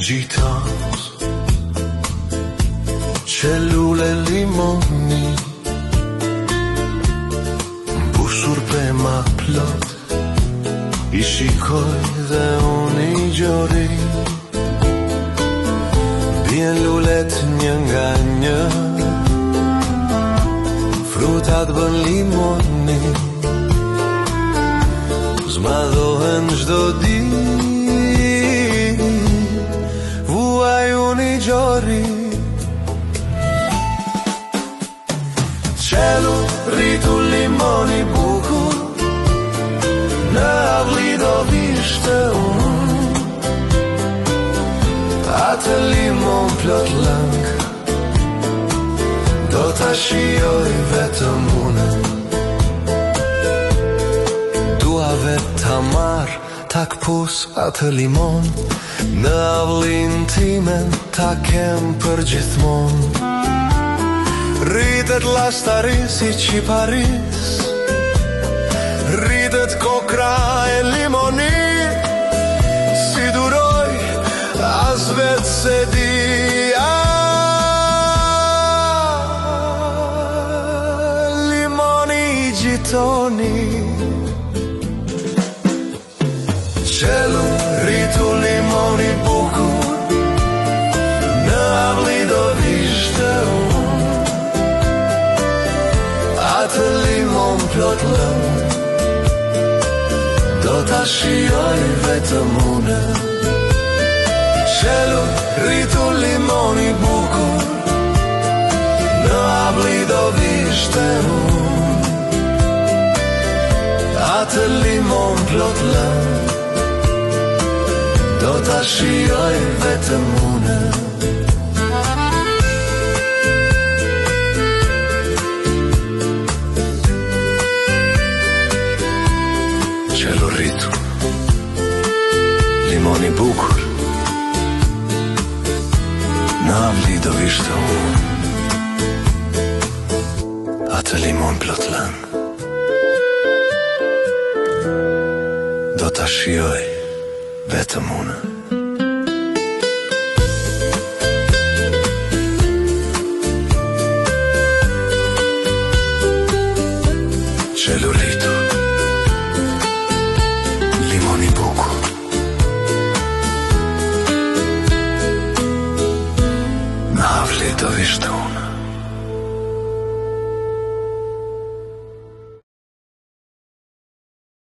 gjitat Qelule limoni Mbusur pe ma plot I shikoj dhe unë I gjori Bien lulet një nga një Frutat bën limoni Zmadhohen çdo ditë Vuaj unë I gjori Qelu rritu limoni bukur Në avli do vishte unë Atë limon plot lang Do ta shijoj vetëm unë Dua ta marr ta kpus atë limon Në avlin timen ta kem për gjithmon Rritet lastaris si qiparis Rritet kokra e limoni Si duroj as vet se di Limoni I gjitoni Qelu rritu limoni bukur Në avli do vishte unë Atë limon plot lëm Do ta shijoj vetëm unë Qelu rritu limoni bukur Në avli do vishte unë Atë limon plot lëm Do ta shijoj vetëm unë Qelu rritu Limoni bukur Në avli do vishte unë Atë limon plot lëm Do ta shijoj vetëm unë Qelu rritu Limoni bukur Në avli do vishte unë